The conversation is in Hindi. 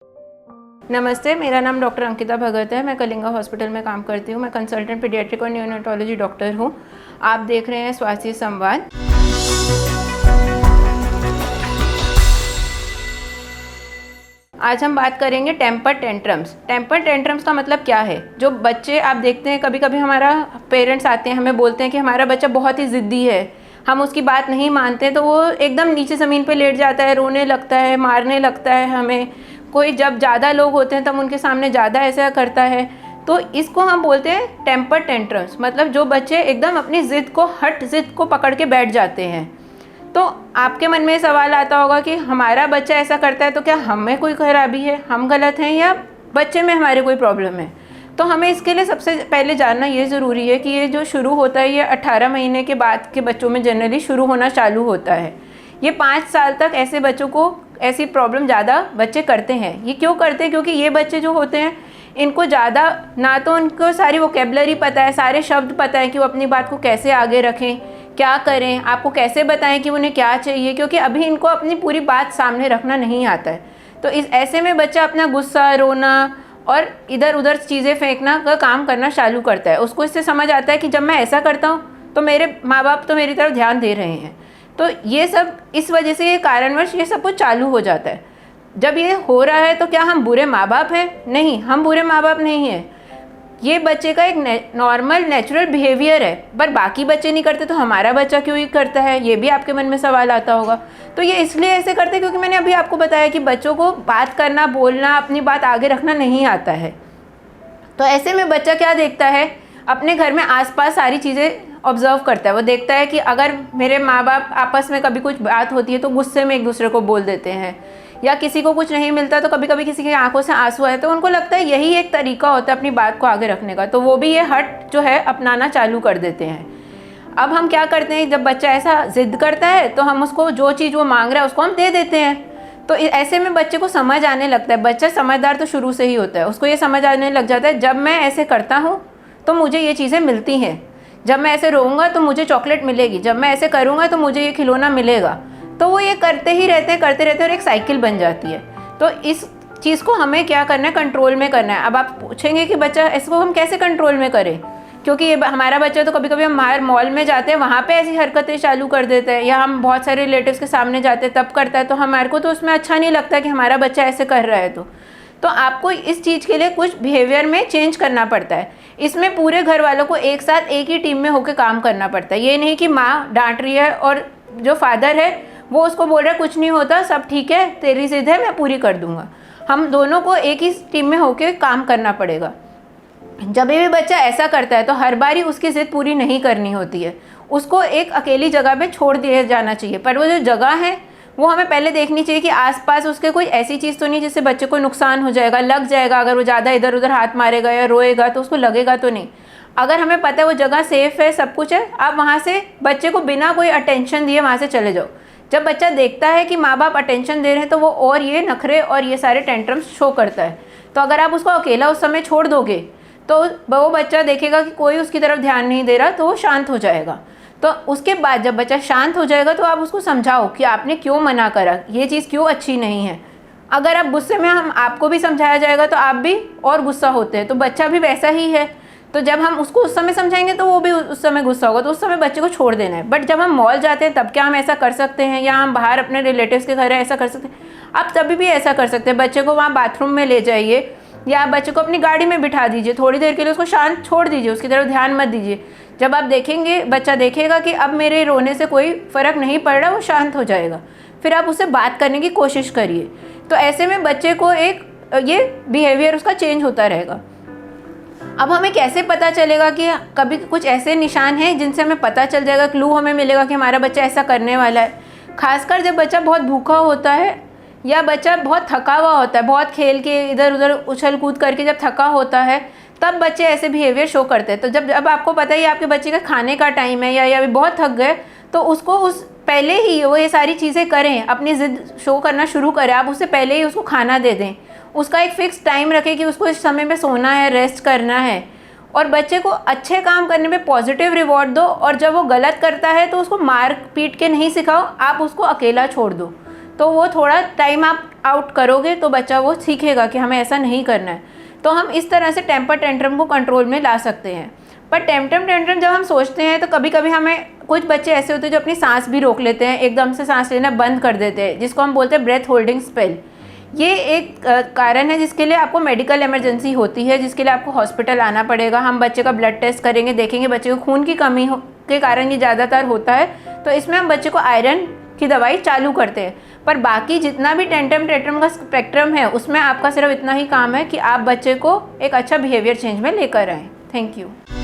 नमस्ते, मेरा नाम डॉक्टर अंकिता भगत है। मैं कलिंगा हॉस्पिटल में काम करती हूँ। मैं कंसल्टेंट पीडियाट्रिक और न्यूनेटोलॉजी डॉक्टर हूँ। आप देख रहे हैं स्वास्थ्य संवाद। आज हम बात करेंगे टेम्पर टेंट्रम्स। टेम्पर टेंट्रम्स का मतलब क्या है? जो बच्चे आप देखते हैं, कभी कभी हमारा पेरेंट्स आते हैं, हमें बोलते हैं कि हमारा बच्चा बहुत ही ज़िद्दी है, हम उसकी बात नहीं मानते, तो वो एकदम नीचे ज़मीन पे लेट जाता है, रोने लगता है, मारने लगता है हमें। कोई जब ज़्यादा लोग होते हैं तब उनके सामने ज़्यादा ऐसा करता है, तो इसको हम बोलते हैं टेम्पर टेंट्रम्स। मतलब जो बच्चे एकदम अपनी ज़िद को पकड़ के बैठ जाते हैं। तो आपके मन में सवाल आता होगा कि हमारा बच्चा ऐसा करता है तो क्या हमें कोई खराबी है, हम गलत हैं, या बच्चे में हमारे कोई प्रॉब्लम है? तो हमें इसके लिए सबसे पहले जानना ये ज़रूरी है कि ये जो शुरू होता है, ये 18 महीने के बाद के बच्चों में जनरली शुरू होना चालू होता है। ये 5 साल तक ऐसे बच्चों को ऐसी प्रॉब्लम ज़्यादा बच्चे करते हैं। ये क्यों करते हैं? क्योंकि ये बच्चे जो होते हैं, इनको ज़्यादा ना तो उनको सारी वोकेबलरी पता है, सारे शब्द पता है कि वो अपनी बात को कैसे आगे रखें, क्या करें, आपको कैसे बताएं कि उन्हें क्या चाहिए, क्योंकि अभी इनको अपनी पूरी बात सामने रखना नहीं आता है। तो इस ऐसे में बच्चा अपना गुस्सा, रोना और इधर उधर चीज़ें फेंकना का काम करना चालू करता है। उसको इससे समझ आता है कि जब मैं ऐसा करता हूँ तो मेरे माँ बाप तो मेरी तरफ ध्यान दे रहे हैं। तो ये सब इस वजह से, ये कारणवश ये सब कुछ चालू हो जाता है। जब ये हो रहा है तो क्या हम बुरे माँ बाप हैं? नहीं, हम बुरे माँ बाप नहीं हैं। ये बच्चे का एक नॉर्मल नेचुरल बिहेवियर है, पर बाकी बच्चे नहीं करते तो हमारा बच्चा क्यों ही करता है? ये भी आपके मन में सवाल आता होगा। तो ये इसलिए ऐसे करते हैं क्योंकि मैंने अभी आपको बताया कि बच्चों को बात करना, बोलना, अपनी बात आगे रखना नहीं आता है। तो ऐसे में बच्चा क्या देखता है, अपने घर में आसपास सारी चीज़ें ऑब्जर्व करता है। वो देखता है कि अगर मेरे माँ बाप आपस में कभी कुछ बात होती है तो गुस्से में एक दूसरे को बोल देते हैं, या किसी को कुछ नहीं मिलता तो कभी कभी किसी की आंखों से आंसू आए, तो उनको लगता है यही एक तरीका होता है अपनी बात को आगे रखने का, तो वो भी ये हट जो है अपनाना चालू कर देते हैं। अब हम क्या करते हैं, जब बच्चा ऐसा जिद करता है तो हम उसको जो चीज़ वो मांग रहा है उसको हम दे देते हैं। तो ऐसे में बच्चे को समझ आने लगता है। बच्चा समझदार तो शुरू से ही होता है, उसको ये समझ आने लग जाता है जब मैं ऐसे करता हूँ तो मुझे ये चीज़ें मिलती हैं, जब मैं ऐसे रोऊंगा तो मुझे चॉकलेट मिलेगी, जब मैं ऐसे करूँगा तो मुझे ये खिलौना मिलेगा। तो वो ये करते ही रहते हैं, करते रहते हैं, और एक साइकिल बन जाती है। तो इस चीज़ को हमें क्या करना है, कंट्रोल में करना है। अब आप पूछेंगे कि बच्चा इसको हम कैसे कंट्रोल में करें, क्योंकि ये हमारा बच्चा तो कभी कभी हम बाहर मॉल में जाते हैं, वहाँ पे ऐसी हरकतें चालू कर देता है, या हम बहुत सारे रिलेटिव्स के सामने जाते हैं तब करता है, तो हमारे को तो उसमें अच्छा नहीं लगता कि हमारा बच्चा ऐसे कर रहा है। तो आपको इस चीज़ के लिए कुछ बिहेवियर में चेंज करना पड़ता है। इसमें पूरे घर वालों को एक साथ एक ही टीम में होकर काम करना पड़ता है। ये नहीं कि माँ डांट रही है और जो फादर है वो उसको बोल रहा है कुछ नहीं होता, सब ठीक है, तेरी जिद है, मैं पूरी कर दूंगा। हम दोनों को एक ही टीम में होकर काम करना पड़ेगा। जब भी बच्चा ऐसा करता है तो हर बारी उसकी जिद पूरी नहीं करनी होती है, उसको एक अकेली जगह पे छोड़ दिया जाना चाहिए। पर वो जो जगह है वो हमें पहले देखनी चाहिए कि आसपास उसके कोई ऐसी चीज़ तो नहीं जिससे बच्चे को नुकसान हो जाएगा, लग जाएगा। अगर वो ज़्यादा इधर उधर हाथ मारेगा या रोएगा तो उसको लगेगा तो नहीं। अगर हमें पता है वो जगह सेफ़ है, सब कुछ है, आप वहाँ से बच्चे को बिना कोई अटेंशन दिए वहाँ से चले जाओ। जब बच्चा देखता है कि माँ बाप अटेंशन दे रहे हैं तो वो और ये नखरे और ये सारे टेंट्रम्स शो करता है। तो अगर आप उसको अकेला उस समय छोड़ दोगे तो वो बच्चा देखेगा कि कोई उसकी तरफ ध्यान नहीं दे रहा, तो वो शांत हो जाएगा। तो उसके बाद जब बच्चा शांत हो जाएगा तो आप उसको समझाओ कि आपने क्यों मना करा, ये चीज़ क्यों अच्छी नहीं है। अगर आप गुस्से में, हम आपको भी समझाया जाएगा तो आप भी और गुस्सा होते हैं, तो बच्चा भी वैसा ही है। तो जब हम उसको उस समय समझाएंगे तो वो भी उस समय गुस्सा होगा, तो उस समय बच्चे को छोड़ देना है। बट जब हम मॉल जाते हैं तब क्या हम ऐसा कर सकते हैं, या हम बाहर अपने रिलेटिव्स के घर ऐसा कर सकते हैं? आप तभी भी ऐसा कर सकते हैं। बच्चे को वहाँ बाथरूम में ले जाइए, या बच्चे को अपनी गाड़ी में बिठा दीजिए, थोड़ी देर के लिए उसको शांत छोड़ दीजिए, उसकी तरफ ध्यान मत दीजिए। जब आप देखेंगे, बच्चा देखेगा कि अब मेरे रोने से कोई फ़र्क नहीं पड़ रहा, वो शांत हो जाएगा। फिर आप उससे बात करने की कोशिश करिए। तो ऐसे में बच्चे को एक ये बिहेवियर उसका चेंज होता रहेगा। अब हमें कैसे पता चलेगा कि कभी कुछ ऐसे निशान हैं जिनसे हमें पता चल जाएगा, क्लू हमें मिलेगा कि हमारा बच्चा ऐसा करने वाला है? खासकर जब बच्चा बहुत भूखा होता है या बच्चा बहुत थका हुआ होता है, बहुत खेल के इधर उधर उछल कूद करके जब थका होता है, तब बच्चे ऐसे बिहेवियर शो करते हैं। तो जब आपको पता है आपके बच्चे का खाने का टाइम है या बहुत थक गए, तो उसको उस पहले ही वो ये सारी चीज़ें करें, अपनी ज़िद शो करना शुरू करें। आप उससे पहले ही उसको खाना दे दें, उसका एक फ़िक्स टाइम रखें कि उसको इस समय पे सोना है, रेस्ट करना है। और बच्चे को अच्छे काम करने पे पॉजिटिव रिवॉर्ड दो, और जब वो गलत करता है तो उसको मार पीट के नहीं सिखाओ, आप उसको अकेला छोड़ दो। तो वो थोड़ा टाइम आप आउट करोगे तो बच्चा वो सीखेगा कि हमें ऐसा नहीं करना है। तो हम इस तरह से टेम्पर टेंट्रम को कंट्रोल में ला सकते हैं। पर टेम्पर टेंट्रम जब हम सोचते हैं तो कभी कभी हमें, कुछ बच्चे ऐसे होते हैं जो अपनी सांस भी रोक लेते हैं, एकदम से सांस लेना बंद कर देते हैं, जिसको हम बोलते हैं ब्रेथ होल्डिंग स्पेल। ये एक कारण है जिसके लिए आपको मेडिकल इमरजेंसी होती है, जिसके लिए आपको हॉस्पिटल आना पड़ेगा। हम बच्चे का ब्लड टेस्ट करेंगे, देखेंगे बच्चे को खून की कमी के कारण ये ज़्यादातर होता है, तो इसमें हम बच्चे को आयरन की दवाई चालू करते हैं। पर बाकी जितना भी टेंट्रम टेंट्रम का स्पेक्ट्रम है उसमें आपका सिर्फ इतना ही काम है कि आप बच्चे को एक अच्छा बिहेवियर चेंज में लेकर आएँ। Thank you.